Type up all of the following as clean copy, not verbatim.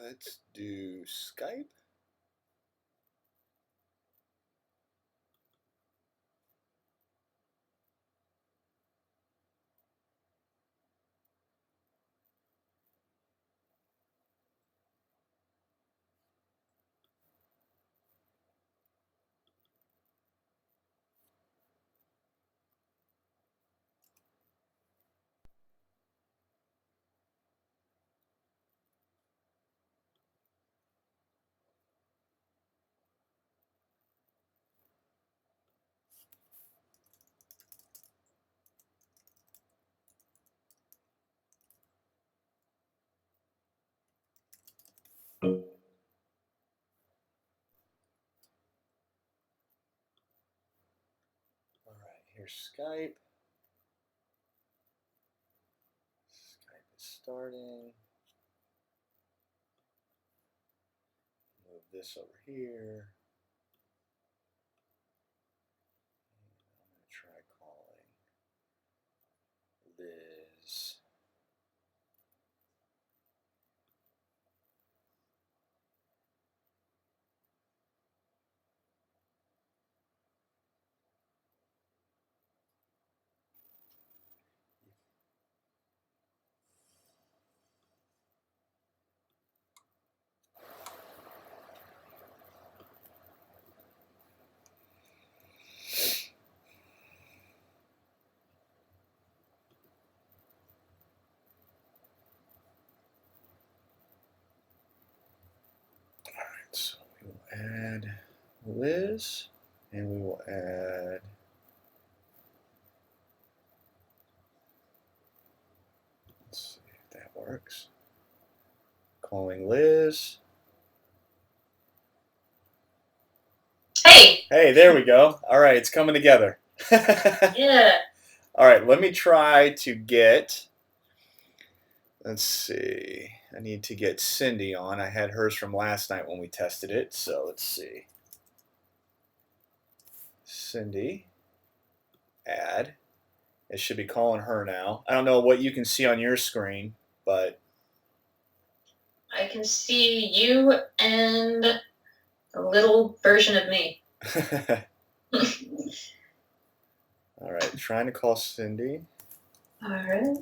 Let's do Skype. All right, here's Skype. Skype is starting. Move this over here. I'm going to try calling Liz. All right, so we will add Liz, and we will add let's see if that works. Calling Liz. Hey! Hey, there we go. All right, it's coming together. Yeah. All right, let me try to get, let's see. I need to get Cindy on. I had hers from last night when we tested it, so let's see. Cindy, add. It should be calling her now. I don't know what you can see on your screen, but I can see you and a little version of me. all right, trying to call Cindy. All right.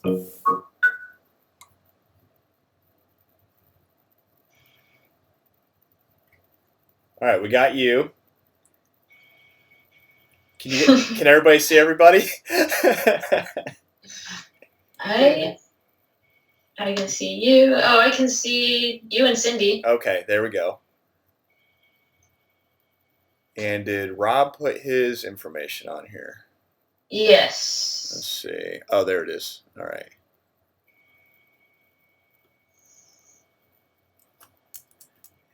All right, we got you. Can everybody see everybody? I can see you. Oh, I can see you and Cindy. Okay, there we go. And did Rob put his information on here? Yes. Let's see. Oh, there it is. All right.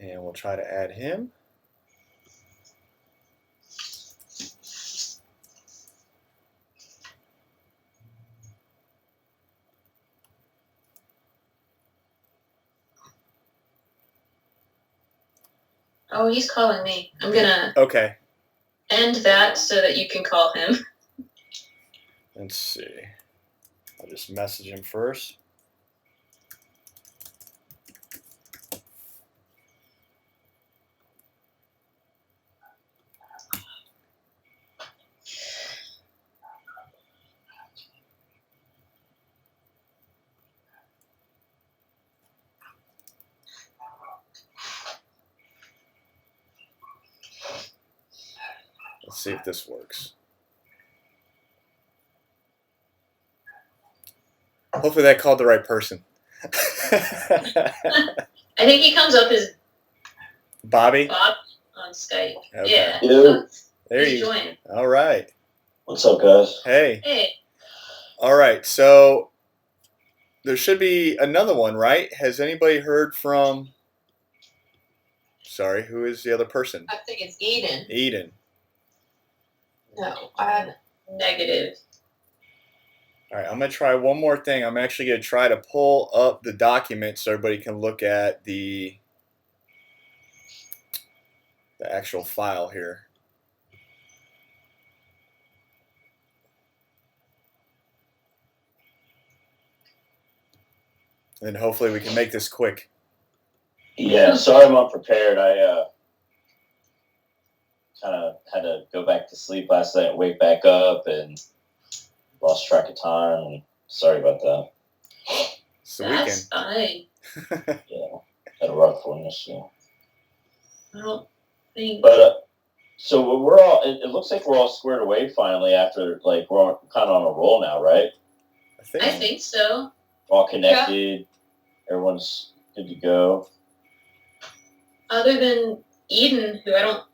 And we'll try to add him. Oh, he's calling me. I'm gonna end that so that you can call him. Let's see. I'll just message him first. Let's see if this works. Hopefully that called the right person. I think he comes up as Bobby? Bob on Skype. Okay. Yeah. There you go. All right. What's up, guys? Hey. Hey. All right. So there should be another one, right? Has anybody heard from... Sorry, who is the other person? I think it's Eden. Eden. No, I'm negative. All right, I'm going to try one more thing. I'm actually going to try to pull up the document so everybody can look at the actual file here. And hopefully we can make this quick. Yeah, sorry I'm unprepared. I kind of had to go back to sleep last night, wake back up, and lost track of time. And sorry about that. It's the That's fine. Yeah, had a rough one this year. I don't think. But so we're all. It looks like we're all squared away finally. After like we're kind of on a roll now, right? I think so. All connected. Yeah. Everyone's good to go. Other than Eden, who I don't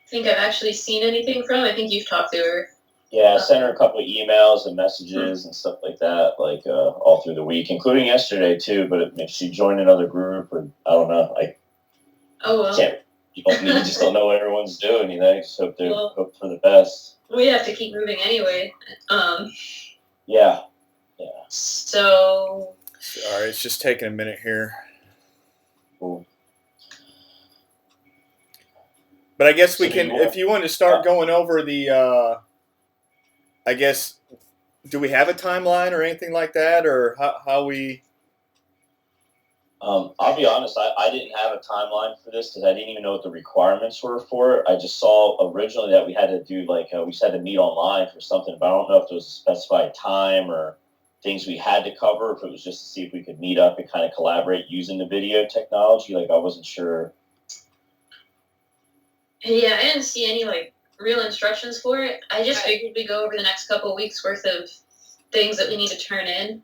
think I've actually seen anything from. I think you've talked to her. Yeah, I sent her a couple of emails and messages and stuff like that, like all through the week, including yesterday too. But if she joined another group, or I don't know, you just don't know what everyone's doing. You know, just hope hope for the best. We have to keep moving anyway. Yeah. So. Sorry, it's just taking a minute here. Cool. But I guess we can, if you want to start going over the, I guess, do we have a timeline or anything like that, or how we? I'll be honest, I didn't have a timeline for this because I didn't even know what the requirements were for it. I just saw originally that we had to do we just had to meet online for something, but I don't know if there was a specified time or things we had to cover, if it was just to see if we could meet up and kind of collaborate using the video technology. I wasn't sure. Yeah, I didn't see any real instructions for it. I just figured we'd go over the next couple of weeks worth of things that we need to turn in.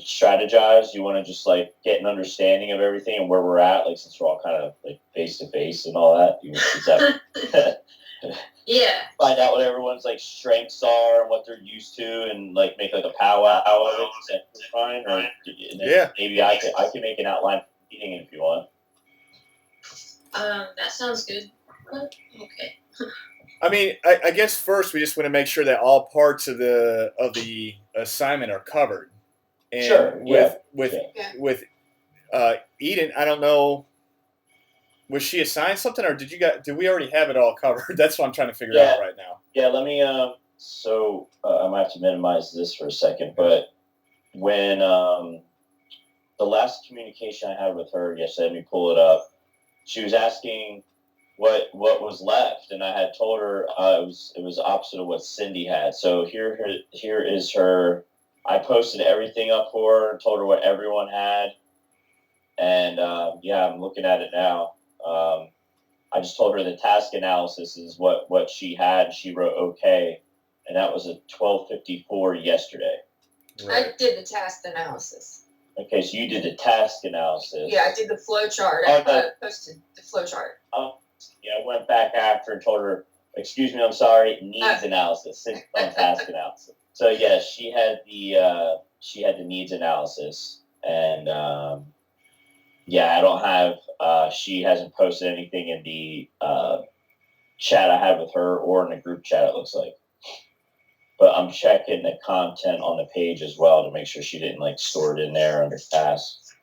Strategize. You want to just get an understanding of everything and where we're at, since we're all kind of face to face and all that. Yeah. Find out what everyone's strengths are and what they're used to, and make a powwow of it. Is that fine? Or yeah. Maybe I can make an outline for the meeting if you want. That sounds good. Okay. I mean, I guess first we just want to make sure that all parts of the assignment are covered. And sure. With Eden, I don't know. Was she assigned something, or did we already have it all covered? That's what I'm trying to figure out right now. Yeah. Let me. So I might have to minimize this for a second, but when the last communication I had with her yesterday, let me pull it up. She was asking what was left, and I had told her it was opposite of what Cindy had. So here is her. I posted everything up for her, told her what everyone had, and I'm looking at it now. I just told her the task analysis is what she had. She wrote okay, and that was at 12:54 yesterday. Right. I did the task analysis. Okay, so you did the task analysis. Yeah, I did the flow chart. I posted the flow chart. I went back after and told her, excuse me, I'm sorry, needs analysis, on task analysis. So yeah, she had the needs analysis, and I don't have. She hasn't posted anything in the chat I had with her or in the group chat. It looks like, but I'm checking the content on the page as well to make sure she didn't store it in there under tasks.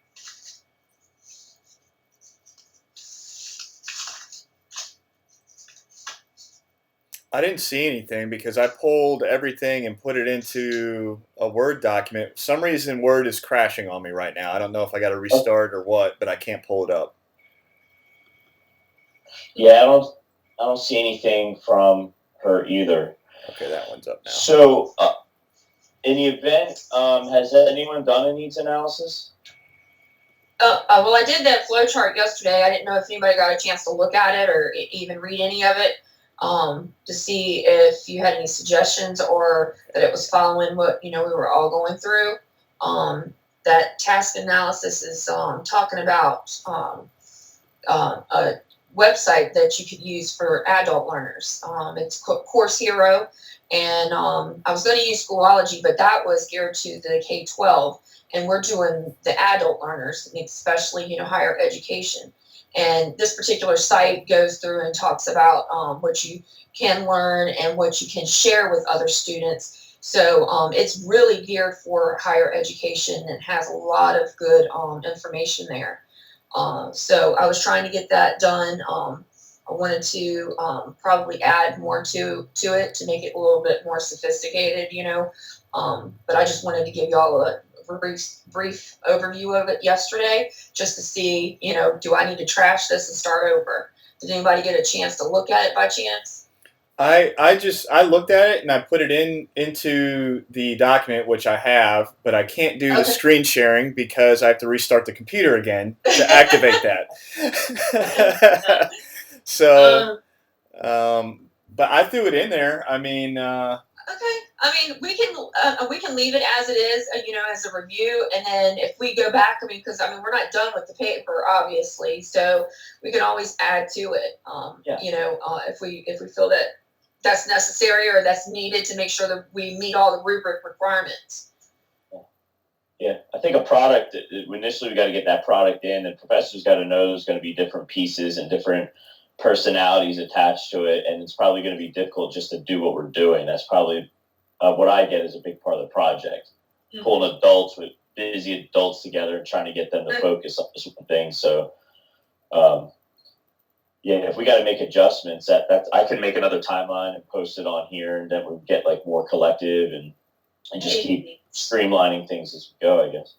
I didn't see anything because I pulled everything and put it into a Word document. For some reason, Word is crashing on me right now. I don't know if I got to restart or what, but I can't pull it up. Yeah, I don't see anything from her either. Okay, that one's up now. So, in the event, has anyone done a needs analysis? Well, I did that flow chart yesterday. I didn't know if anybody got a chance to look at it or even read any of it. To see if you had any suggestions or that it was following what we were all going through. That task analysis is talking about a website that you could use for adult learners. It's Course Hero, and I was going to use Schoology, but that was geared to the K-12, and we're doing the adult learners, especially higher education. And this particular site goes through and talks about what you can learn and what you can share with other students. So it's really geared for higher education and has a lot of good information there. So I was trying to get that done. I wanted to probably add more to it to make it a little bit more sophisticated, but I just wanted to give y'all a brief overview of it yesterday, just to see, do I need to trash this and start over? Did anybody get a chance to look at it by chance? I looked at it and I put it into the document, which I have, but I can't do the Okay. screen sharing because I have to restart the computer again to activate that. So, but I threw it in there. I mean, Okay. I mean, we can leave it as it is, as a review, and then if we go back, because we're not done with the paper, obviously, so we can always add to it. Yeah. If we feel that that's necessary or that's needed to make sure that we meet all the rubric requirements. Yeah, I think a product, initially we got to get that product in, and professors got to know there's going to be different pieces and different personalities attached to it, and it's probably going to be difficult just to do what we're doing. That's probably what I get is a big part of the project. Mhm. Pulling adults with busy adults together and trying to get them to focus on this one thing. So, yeah, if we got to make adjustments, that's I could make another timeline and post it on here, and then we get like more collective and just keep streamlining things as we go, I guess.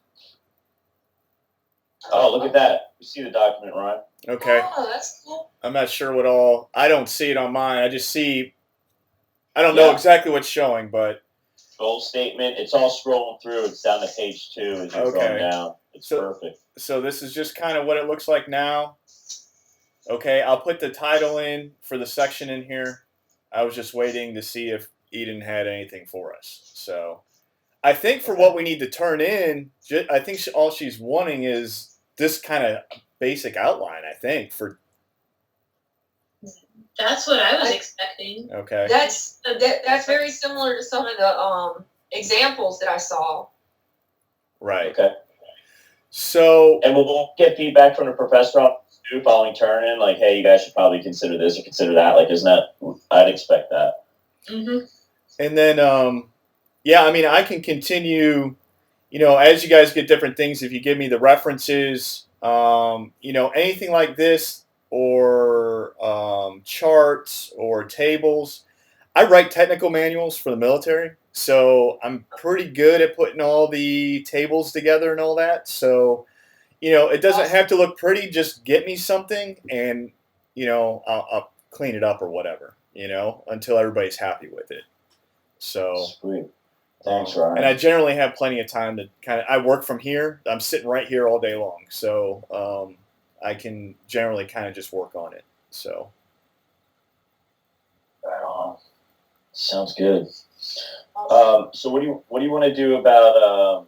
Oh, look at that! You see the document, Ryan? okay. Oh, that's cool. I'm not sure what all. I don't see it on mine. I just see. I don't know exactly what's showing, but Goal statement. It's all scrolling through. It's down to page 2 as you're going down. It's perfect. So this is just kind of what it looks like now. Okay, I'll put the title in for the section in here. I was just waiting to see if Eden had anything for us. So I think for what we need to turn in, I think all she's wanting is this kind of basic outline, I think, for. That's what I was expecting. Okay. That's very similar to some of the examples that I saw. Right. Okay. So. And we'll get feedback from the professor on too, following turn in, like, hey, you guys should probably consider this or consider that. Like, isn't that? I'd expect that. Mm-hmm. And then, yeah, I mean, I can continue. As you guys get different things, if you give me the references, anything like this. Or charts or tables. I write technical manuals for the military, so I'm pretty good at putting all the tables together and all that. So, it doesn't have to look pretty. Just get me something, and I'll clean it up or whatever. Until everybody's happy with it. So sweet. Thanks, Ryan. And I generally have plenty of time to I work from here. I'm sitting right here all day long, so. I can generally kind of just work on it. So. Right on. Sounds good. So what do you want to do about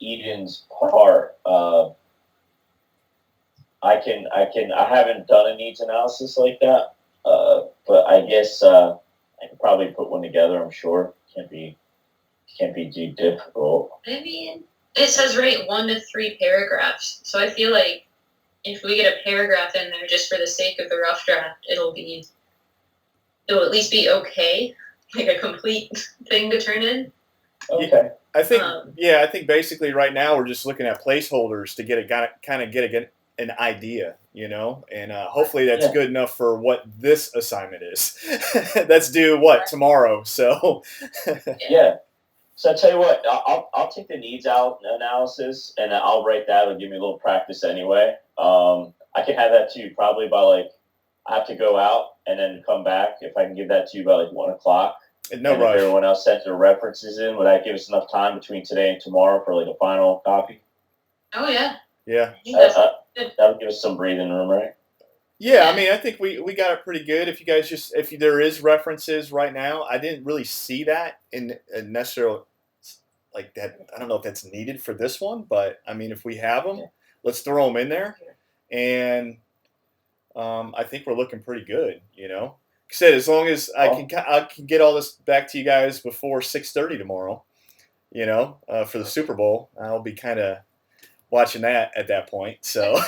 Eden's part? I haven't done a needs analysis like that, but I guess I can probably put one together. I'm sure can't be too difficult. I mean, it says write 1 to 3 paragraphs, so I feel like. If we get a paragraph in there just for the sake of the rough draft, it'll at least be okay, like a complete thing to turn in. Okay. I think basically right now we're just looking at placeholders to get an idea, and hopefully that's good enough for what this assignment is. That's due tomorrow, so. Yeah. So I tell you what, I'll take the needs out analysis and I'll write that. It'll give me a little practice anyway. I can have that to you probably by I have to go out and then come back. If I can give that to you by 1 o'clock. No rush. If everyone else sent their references in, would that give us enough time between today and tomorrow for a final copy? Oh yeah. Yeah. That would give us some breathing room, right? Yeah, I mean, I think we got it pretty good. If you guys if there is references right now, I didn't really see that in necessarily like that. I don't know if that's needed for this one, but I mean, if we have them, let's throw them in there. And I think we're looking pretty good, Like I said, as long as I can get all this back to you guys before 6:30 tomorrow, for the Super Bowl, I'll be kind of watching that at that point. So.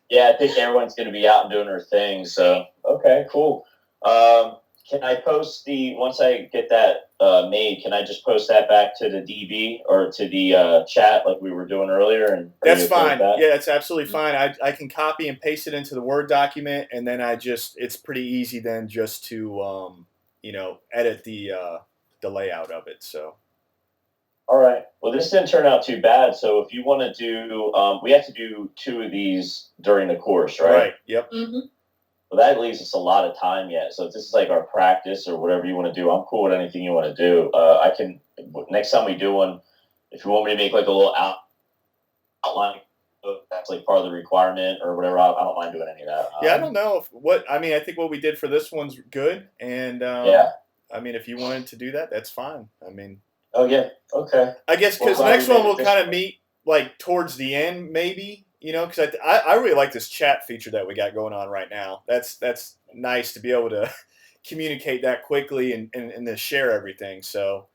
Yeah, I think everyone's going to be out and doing their thing. So, okay, cool. Can I post once I get that made, can I just post that back to the DB or to the chat like we were doing earlier? And that's fine. Yeah, it's absolutely fine. I can copy and paste it into the Word document, and then it's pretty easy then just to, edit the layout of it. So. All right. Well, this didn't turn out too bad. So if you want to do, we have to do 2 of these during the course, right? Right. Yep. Mm-hmm. Well, that leaves us a lot of time yet. So if this is like our practice or whatever you want to do, I'm cool with anything you want to do. I can, next time we do one, if you want me to make like a little outline, that's like part of the requirement or whatever, I don't mind doing any of that. Yeah, I don't know I think what we did for this one's good, and Yeah. I mean, if you wanted to do that, that's fine. I mean, Oh, yeah. Okay. I guess Well, because glad next we one made it we'll this kind of way. meet like towards the end, maybe. Because I really like this chat feature that we got going on right now. That's nice to be able to communicate that quickly and to share everything. So,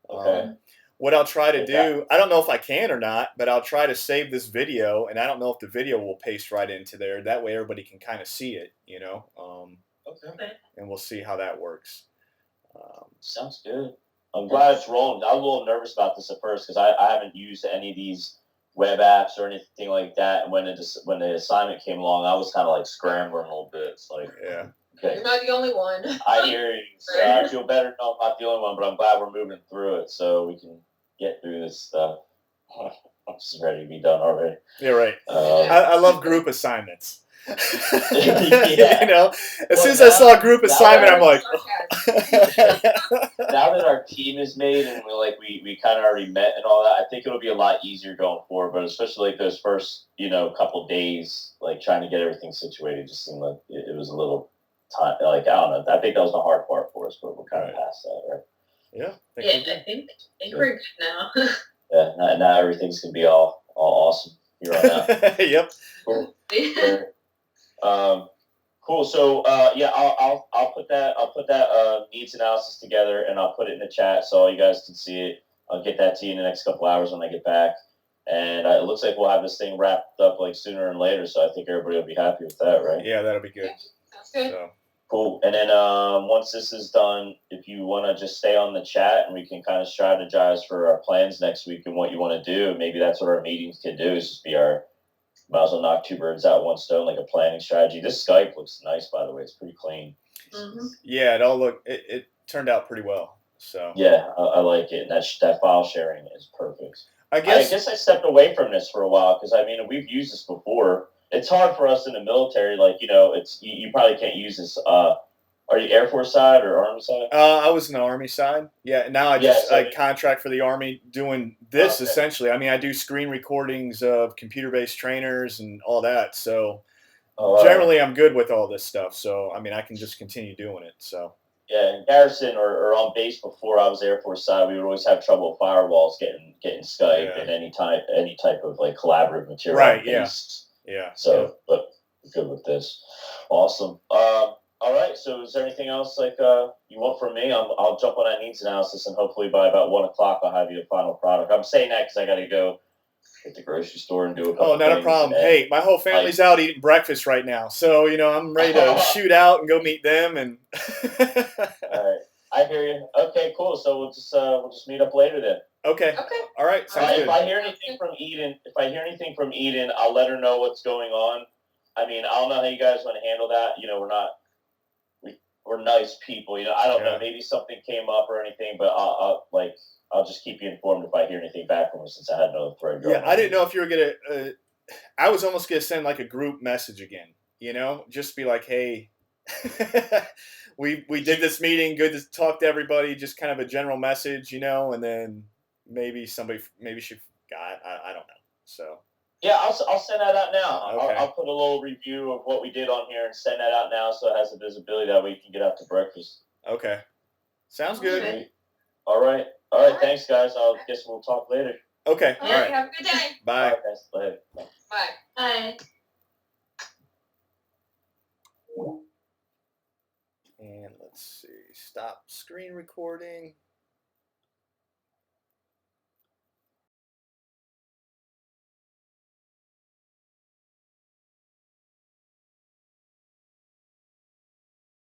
Okay. what I'll try to Yeah. do, I don't know if I can or not, but I'll try to save this video, and I don't know if the video will paste right into there. That way, everybody can kind of see it, Okay. and we'll see how that works. Sounds good. I'm glad it's rolling. I was a little nervous about this at first because I haven't used any of these web apps or anything like that. And when the assignment came along, I was kind of like scrambling a little bit. It's like, Yeah. okay, You're not the only one. I hear you. So I feel better knowing I'm not the only one, but I'm glad we're moving through it so we can get through this stuff. I'm just ready to be done already. Yeah, right. Um, I love group assignments. Yeah. As soon as Well, I saw a group now assignment, I'm like, now that our team is made and we kind of already met and all that, I think it'll be a lot easier going forward. But especially like those first couple days, like trying to get everything situated, just seemed like it was a little time. Like I don't know. I think that was the hard part for us, but we're kind of past that, right? yeah. I think we're good now. Yeah. Now everything's gonna be all awesome here on out. Yep. Cool. Sure. Cool. So yeah, I'll put that needs analysis together and I'll put it in the chat so all you guys can see it. I'll get that to you in the next couple hours when I get back, and it looks like we'll have this thing wrapped up like sooner and later. So I think everybody will be happy with that, right? Yeah, that'll be good. Sounds good. So, Cool. And then once this is done, if you want to just stay on the chat and we can kind of strategize for our plans next week and what you want to do, maybe that's what our meetings can do is just be our. Might as well knock 2 birds out with 1 stone, like a planning strategy. This Skype looks nice, by the way. It's pretty clean. Mm-hmm. yeah, it turned out pretty well. So Yeah, I like it. And that file sharing is perfect. I I guess guess I stepped away from this for a while because I mean we've used this before. It's hard for us in the military, like it's you probably can't use this. Are you Air Force side or Army side? I was in the Army side. Yeah, now I contract for the Army doing this Okay. essentially. I mean, I do screen recordings of computer-based trainers and all that. So generally, I'm good with all this stuff. So I mean, I can just continue doing it. So yeah, in garrison or on base before I was Air Force side, we would always have trouble with firewalls getting Skype and any type of like collaborative material. Right. Yeah. Yeah. So, but good with this. Awesome. All right. So, is there anything else like you want from me? I'll jump on that needs analysis, and hopefully by about 1 o'clock I'll have you a final product. I'm saying that because I got to go at the grocery store and do a couple. Oh, not a problem. Hey, my whole family's out eating breakfast right now, so I'm ready to shoot out and go meet them. And all right, I hear you. Okay, cool. So we'll just meet up later then. Okay. All right. Sounds good. If I hear anything from Eden, I'll let her know what's going on. I mean, I don't know how you guys want to handle that. We're nice people. I don't know. Maybe something came up or anything, but I'll just keep you informed if I hear anything back from her since I had no thread going. Yeah, I didn't know if you were gonna. I was almost gonna send like a group message again. Just be like, hey, we did this meeting. Good to talk to everybody. Just kind of a general message, and then maybe she forgot. I don't know. So. Yeah, I'll send that out now. Okay. I'll put a little review of what we did on here and send that out now so it has the visibility that way you can get out to breakfast. Okay. Sounds good. Okay. All right. Thanks, guys. I guess we'll talk later. Okay. All right. Have a good day. Bye. All right, guys. Later. Bye. Bye. And let's see. Stop screen recording.